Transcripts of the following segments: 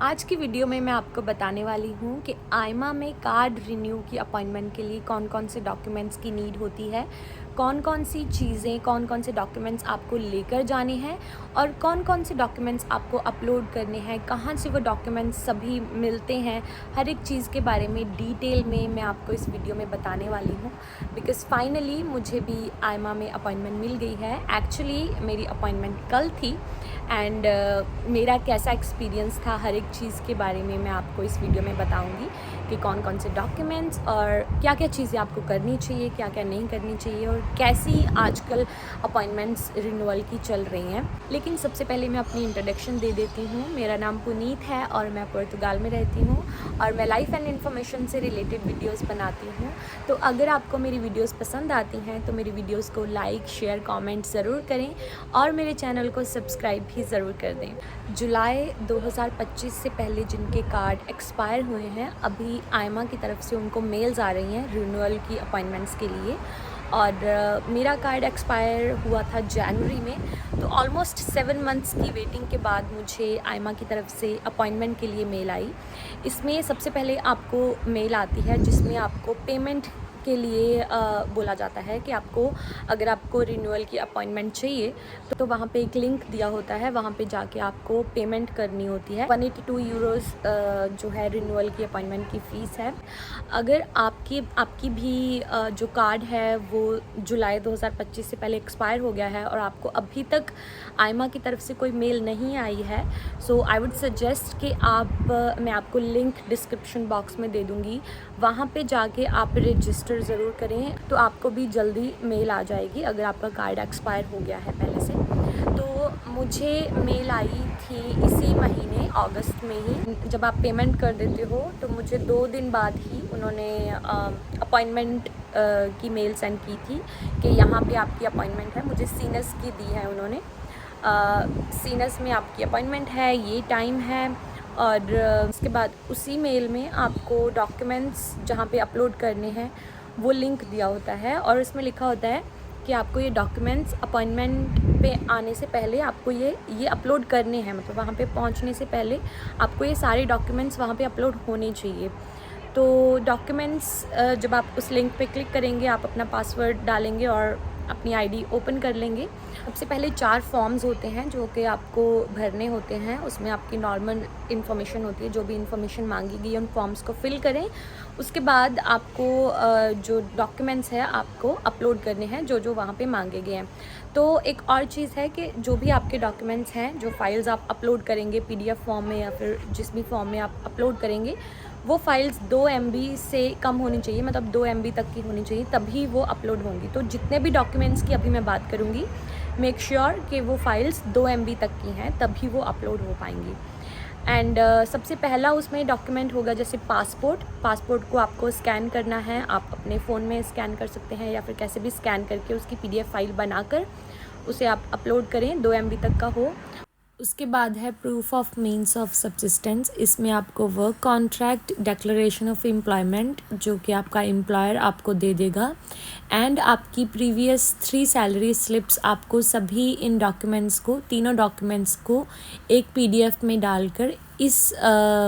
आज की वीडियो में मैं आपको बताने वाली हूँ कि आइमा में कार्ड रिन्यू की अपॉइंटमेंट के लिए कौन कौन से डॉक्यूमेंट्स की नीड होती है, कौन कौन सी चीज़ें, कौन कौन से डॉक्यूमेंट्स आपको लेकर जाने हैं और कौन कौन से डॉक्यूमेंट्स आपको अपलोड करने हैं, कहाँ से वो डॉक्यूमेंट्स सभी मिलते हैं। हर एक चीज़ के बारे में डिटेल में मैं आपको इस वीडियो में बताने वाली हूँ बिकॉज़ फाइनली मुझे भी आइमा में अपॉइंटमेंट मिल गई है। एक्चुअली मेरी अपॉइंटमेंट कल थी एंड मेरा कैसा एक्सपीरियंस था हर एक चीज़ के बारे में मैं आपको इस वीडियो में बताऊंगी कि कौन कौन से डॉक्यूमेंट्स और क्या क्या चीज़ें आपको करनी चाहिए, क्या क्या नहीं करनी चाहिए और कैसी आजकल अपॉइंटमेंट्स रिन्यूअल की चल रही हैं। लेकिन सबसे पहले मैं अपनी इंट्रोडक्शन दे देती हूँ। मेरा नाम पुनीत है और मैं पुर्तगाल में रहती हूँ और मैं लाइफ एंड इन्फॉर्मेशन से रिलेटेड वीडियोज़ बनाती हूँ। तो अगर आपको मेरी वीडियोज़ पसंद आती हैं तो मेरी वीडियोज़ को लाइक, शेयर, कॉमेंट ज़रूर करें और मेरे चैनल को सब्सक्राइब भी ज़रूर कर दें। जुलाई 2025 से पहले जिनके कार्ड एक्सपायर हुए हैं, अभी आइमा की तरफ से उनको मेल्स आ रही हैं रिन्यूअल की अपॉइंटमेंट्स के लिए। और मेरा कार्ड एक्सपायर हुआ था जनवरी में, तो ऑलमोस्ट 7 मंथ्स की वेटिंग के बाद मुझे आइमा की तरफ से अपॉइंटमेंट के लिए मेल आई। इसमें सबसे पहले आपको मेल आती है जिसमें आपको पेमेंट के लिए बोला जाता है कि आपको अगर आपको रिन्यूअल की अपॉइंटमेंट चाहिए तो वहाँ पे एक लिंक दिया होता है, वहाँ पे जाके आपको पेमेंट करनी होती है। 182 यूरोज़ जो है रिन्यूअल की अपॉइंटमेंट की फ़ीस है। अगर आपकी भी जो कार्ड है वो जुलाई 2025 से पहले एक्सपायर हो गया है और आपको अभी तक आइमा की तरफ से कोई मेल नहीं आई है, सो आई वुड सजेस्ट कि मैं आपको लिंक डिस्क्रिप्शन बॉक्स में दे दूँगी, वहाँ पे जाके आप रजिस्टर ज़रूर करें तो आपको भी जल्दी मेल आ जाएगी अगर आपका कार्ड एक्सपायर हो गया है पहले से। तो मुझे मेल आई थी इसी महीने अगस्त में ही। जब आप पेमेंट कर देते हो तो मुझे 2 दिन बाद ही उन्होंने अपॉइंटमेंट की मेल सेंड की थी कि यहाँ पे आपकी अपॉइंटमेंट है। मुझे सीनस की दी है उन्होंने, सीनस में आपकी अपॉइंटमेंट है, ये टाइम है। और उसके बाद उसी मेल में आपको डॉक्यूमेंट्स जहाँ पे अपलोड करने हैं वो लिंक दिया होता है और उसमें लिखा होता है कि आपको ये डॉक्यूमेंट्स अपॉइंटमेंट पे आने से पहले आपको ये अपलोड करने हैं, मतलब वहाँ पे पहुँचने से पहले आपको ये सारे डॉक्यूमेंट्स वहाँ पे अपलोड होने चाहिए। तो डॉक्यूमेंट्स जब आप उस लिंक पे क्लिक करेंगे, आप अपना पासवर्ड डालेंगे और अपनी आईडी ओपन कर लेंगे। सबसे पहले 4 फॉर्म्स होते हैं जो कि आपको भरने होते हैं। उसमें आपकी नॉर्मल इन्फॉर्मेशन होती है, जो भी इन्फॉर्मेशन मांगी गई है उन फॉर्म्स को फिल करें। उसके बाद आपको जो डॉक्यूमेंट्स है आपको अपलोड करने हैं जो जो वहाँ पे मांगे गए हैं। तो एक और चीज़ है कि जो भी आपके डॉक्यूमेंट्स हैं, जो फाइल्स आप अपलोड करेंगे पीडीएफ फॉर्म में या फिर जिस भी फॉर्म में आप अपलोड करेंगे, वो फाइल्स 2 MB से कम होनी चाहिए, मतलब 2 MB तक की होनी चाहिए, तभी वो अपलोड होंगी। तो जितने भी डॉक्यूमेंट्स की अभी मैं बात करूँगी, मेक श्योर कि वो फाइल्स 2 MB तक की हैं, तभी वो अपलोड हो पाएंगी। एंड सबसे पहला उसमें डॉक्यूमेंट होगा जैसे पासपोर्ट को आपको स्कैन करना है। आप अपने फ़ोन में स्कैन कर सकते हैं या फिर कैसे भी स्कैन करके उसकी PDF फाइल बनाकर उसे आप अपलोड करें, 2 MB तक का हो। उसके बाद है proof of means of subsistence. इसमें आपको work contract, declaration of employment जो कि आपका एम्प्लॉयर आपको दे देगा, एंड आपकी प्रीवियस 3 सैलरी स्लिप्स। आपको सभी इन डॉक्यूमेंट्स को, तीनों डॉक्यूमेंट्स को एक PDF में डालकर इस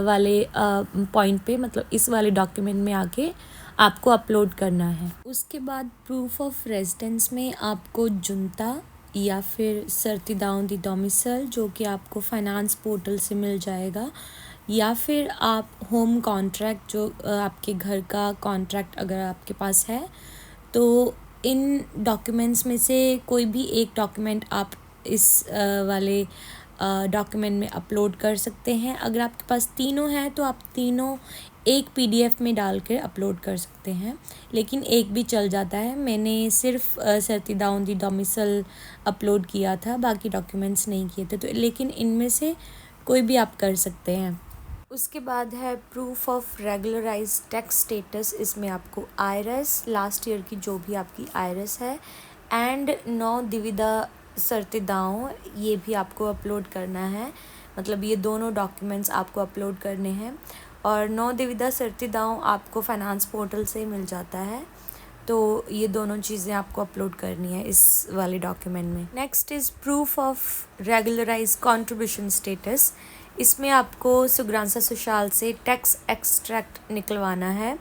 वाले पॉइंट पे, मतलब इस वाले डॉक्यूमेंट में आके आपको अपलोड करना है। उसके बाद प्रूफ ऑफ रेजिडेंस में आपको जुनता या फिर सर्तिदाउन दी डोमिसाइल जो कि आपको फाइनेंस पोर्टल से मिल जाएगा, या फिर आप होम कॉन्ट्रैक्ट जो आपके घर का कॉन्ट्रैक्ट अगर आपके पास है, तो इन डॉक्यूमेंट्स में से कोई भी एक डॉक्यूमेंट आप इस वाले डॉक्यूमेंट में अपलोड कर सकते हैं। अगर आपके पास तीनों हैं तो आप तीनों एक PDF में डालकर अपलोड कर सकते हैं, लेकिन एक भी चल जाता है। मैंने सिर्फ सर्तिदाउन दी डोमिसाइल अपलोड किया था, बाकी डॉक्यूमेंट्स नहीं किए थे, तो लेकिन इनमें से कोई भी आप कर सकते हैं। उसके बाद है proof of regularise tax status. इसमें आपको आयरस, लास्ट ईयर की जो भी आपकी आयरस है, एंड 9 दिविदा सर्तिदाओं, ये भी आपको अपलोड करना है। मतलब ये दोनों डॉक्यूमेंट्स आपको अपलोड करने हैं। और 9 दिविदा सर्तिदाओं आपको फाइनेंस पोर्टल से मिल जाता है, तो ये दोनों चीज़ें आपको अपलोड करनी है इस वाले डॉक्यूमेंट में। Next is proof of regularise contribution status. इसमें आपको सुग्रांसा सुशाल से टैक्स एक्सट्रैक्ट निकलवाना है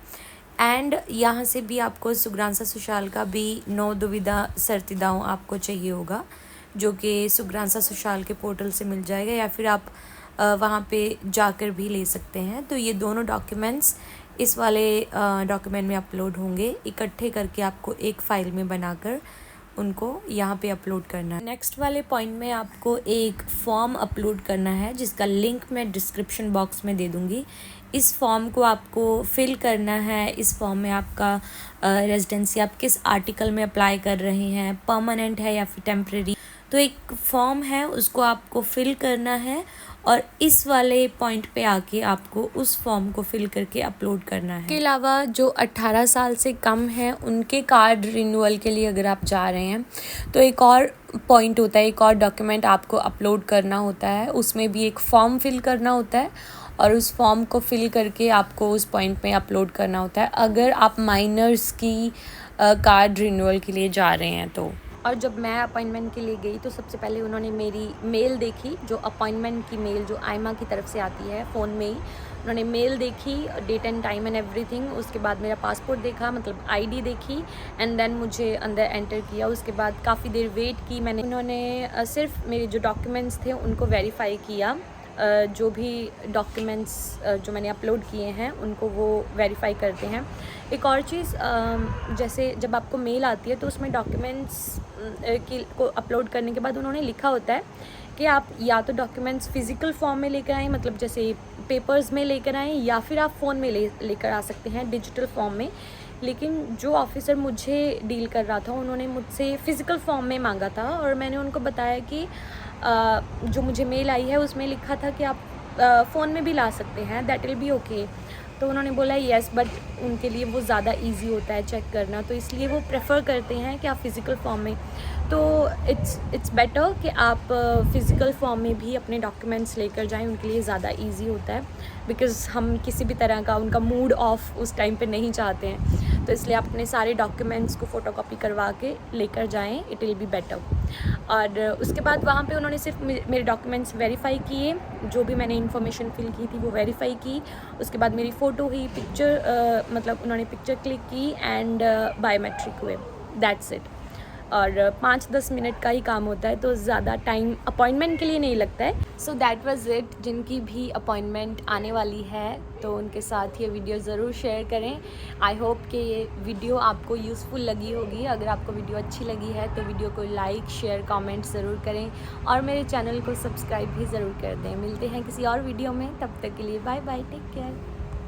एंड यहाँ से भी आपको सुग्रांसा सुशाल का भी 9 दुविधा सर्तिदाओं आपको चाहिए होगा, जो कि सुग्रांसा सुशाल के पोर्टल से मिल जाएगा या फिर आप वहाँ पे जाकर भी ले सकते हैं। तो ये दोनों डॉक्यूमेंट्स इस वाले डॉक्यूमेंट में अपलोड होंगे। इकट्ठे करके आपको एक फ़ाइल में बनाकर उनको यहाँ पे अपलोड करना है। नेक्स्ट वाले पॉइंट में आपको एक फॉर्म अपलोड करना है जिसका लिंक मैं डिस्क्रिप्शन बॉक्स में दे दूँगी। इस फॉर्म को आपको फिल करना है। इस फॉर्म में आपका रेजिडेंसी आप किस आर्टिकल में अप्लाई कर रहे हैं, परमानेंट है या फिर टेम्प्रेरी, तो एक फॉर्म है उसको आपको फिल करना है और इस वाले पॉइंट पे आके आपको उस फॉर्म को फिल करके अपलोड करना है। इसके अलावा जो 18 साल से कम हैं उनके कार्ड रिन्यूअल के लिए अगर आप जा रहे हैं तो एक और पॉइंट होता है, एक और डॉक्यूमेंट आपको अपलोड करना होता है। उसमें भी एक फॉर्म फिल करना होता है और उस फॉर्म को फिल करके आपको उस पॉइंट में अपलोड करना होता है अगर आप माइनर्स की कार्ड रिन्यूअल के लिए जा रहे हैं तो। और जब मैं अपॉइंटमेंट के लिए गई तो सबसे पहले उन्होंने मेरी मेल देखी, जो अपॉइंटमेंट की मेल जो आयमा की तरफ से आती है फ़ोन में ही। उन्होंने मेल देखी, date and time and everything. उसके बाद मेरा पासपोर्ट देखा, मतलब आईडी देखी एंड देन मुझे अंदर एंटर किया। उसके बाद काफ़ी देर वेट की मैंने। उन्होंने सिर्फ मेरे जो डॉक्यूमेंट्स थे उनको वेरीफाई किया। जो भी डॉक्यूमेंट्स जो मैंने अपलोड किए हैं उनको वो वेरीफाई करते हैं। एक और चीज़, जैसे जब आपको मेल आती है तो उसमें डॉक्यूमेंट्स को अपलोड करने के बाद उन्होंने लिखा होता है कि आप या तो डॉक्यूमेंट्स फ़िज़िकल फॉर्म में लेकर आएँ, मतलब जैसे पेपर्स में लेकर आएँ, या फिर आप फ़ोन में लेकर आ सकते हैं डिजिटल फॉर्म में। लेकिन जो ऑफ़िसर मुझे डील कर रहा था उन्होंने मुझसे फ़िज़िकल फॉर्म में मांगा था और मैंने उनको बताया कि जो मुझे मेल आई है उसमें लिखा था कि आप फ़ोन में भी ला सकते हैं, दैट विल बी ओके। तो उन्होंने बोला येस, बट उनके लिए वो ज़्यादा इजी होता है चेक करना, तो इसलिए वो प्रेफर करते हैं कि आप फ़िज़िकल फॉर्म में। तो इट्स बेटर कि आप फ़िज़िकल फॉर्म में भी अपने डॉक्यूमेंट्स लेकर जाएं, उनके लिए ज़्यादा इजी होता है, बिकॉज़ हम किसी भी तरह का उनका मूड ऑफ उस टाइम पे नहीं चाहते हैं। तो इसलिए आप अपने सारे डॉक्यूमेंट्स को फ़ोटोकॉपी करवा के लेकर जाएं, इट विल बी बेटर। और उसके बाद वहाँ पे उन्होंने सिर्फ मेरे डॉक्यूमेंट्स वेरीफ़ाई किए, जो भी मैंने इन्फॉर्मेशन फिल की थी वो वेरीफ़ाई की। उसके बाद मेरी फ़ोटो हुई, पिक्चर मतलब उन्होंने पिक्चर क्लिक की एंड बायोमेट्रिक हुए, दैट्स इट। और 5-10 मिनट का ही काम होता है, तो ज़्यादा टाइम अपॉइंटमेंट के लिए नहीं लगता है। So that was it. जिनकी भी अपॉइंटमेंट आने वाली है तो उनके साथ ये वीडियो ज़रूर शेयर करें। आई होप कि ये वीडियो आपको यूज़फुल लगी होगी। अगर आपको वीडियो अच्छी लगी है तो वीडियो को लाइक, शेयर, कमेंट ज़रूर करें और मेरे चैनल को सब्सक्राइब भी ज़रूर कर दें। मिलते हैं किसी और वीडियो में, तब तक के लिए बाय बाय, टेक केयर।